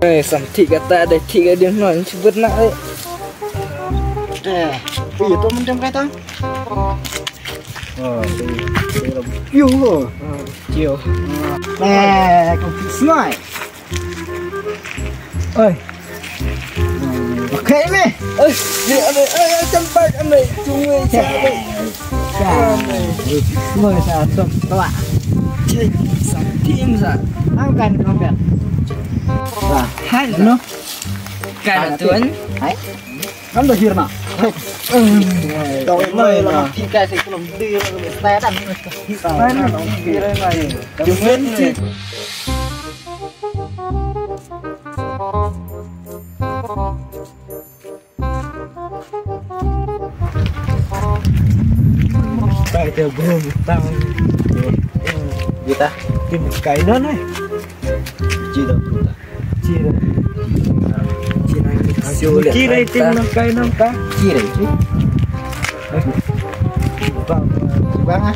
Samthi kata ada tiga dia non sebut nak. Itu macam kata. Yo, Chiều. Còn thịt snoai. Ơi. Ok mẹ. Ơi, tempat này chúng người sao đây? Người sao sum các bạn. Chơi Samthi sao? Ăn cần không biết. Và hai nữa. Cái là tuấn. Đấy. Nó được hirna. Đôi lời là thì cái gì cũng đi té đằng đi đây này chúng mình thì cái theo bơm tăng gì ta tìm cái đó này chỉ được chỉ được chỉ đây tìm cái năm ta chỉ đấy chứ bang ah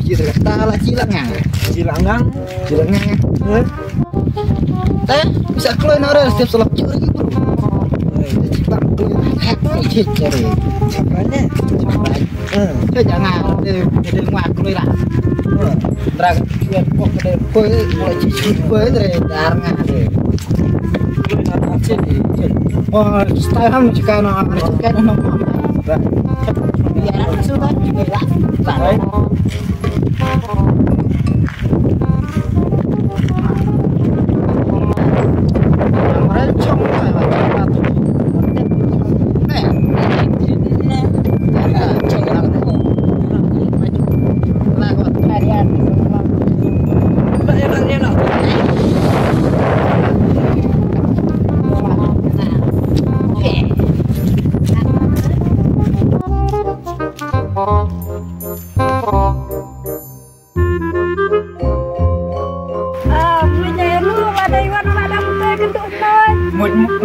chỉ là ta là chỉ là ngang teh bisa keluar orang setiap selap curi gitu chỉ bang tuh hack chỉ cari caranya coba jangan jadi ngoak keluar lah terang kian kok ke koi mulai cuci koi dari darang ada oh style ham jika nak biar sudah juga lah.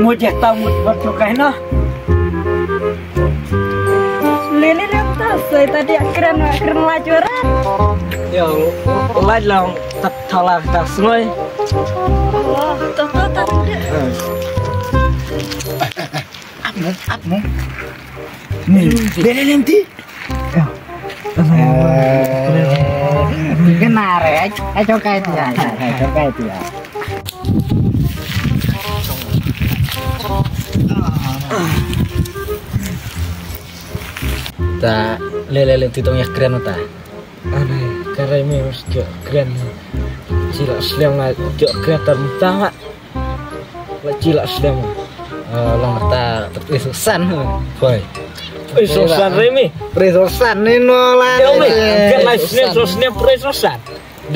Một trẻ tàu một vật cho cái nó lên lên ta sợi ta dia keren lajuran yo lai long tak thala tak semua oh tak apmu nih beli nanti benar ya cho cái thì cho cái thì ta lele titongnya keren ta aneh karena ini harus keren cila sedang lah keren terutama lah cila sedang long ta terisusan boy terisusan remi terisusan nih nolan kan license sosnya terisusan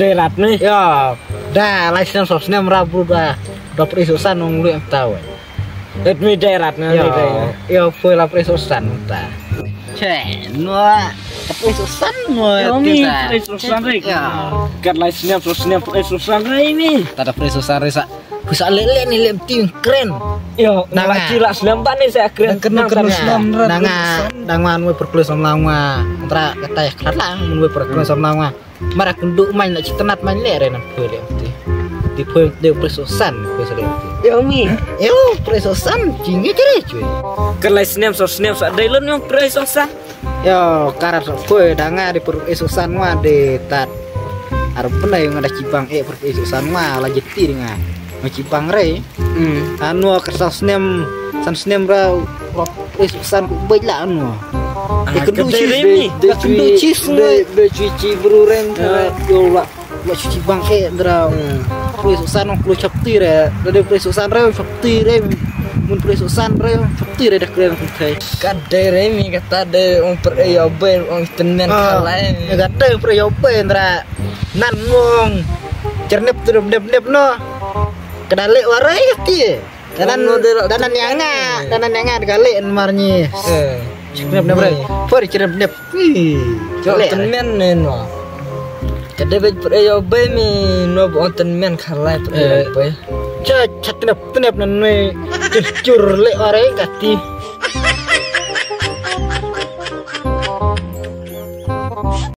derat nih ya dah license sosnya merabu dah terisusan nunggu yang tahu Redmi derat nih ya boy lah terisusan ta Noa tapi susan noa kita susan rek kan license sosnya terisusan ini tak ada terisusan resa bisa lele nih lemting keren yo nang cila selampan nih saya keren kena dangan we perkulusan lama kontra kata ya kelang we perkulusan lama marah kenduk main nak citenat main lere nang boleh di poin de presosan besok yo mi yo presosan jinge cere cuy kelai snap sa dailon yang presosan yo karat poe danga di presosan wa de tat arep penai yang ada cibang presosan wa la jeti dengan macibang re anu kertas nem san snem ra presosan ku bela anu kedua cuci beruren yo la cuci bang dra presosanong klu chapti re dari presosan re chapti re mun presosan re chapti re dak keren kai kadai re mi kata de on preyoben on tenen kalai kata preyoben dra nan mong cernep dep no kedale warai ti danan yang dikali marnyi cernep bre for cernep tenen no kadai preyoben mi no on tenen kalai preyoben tenep nanne cur le warai kati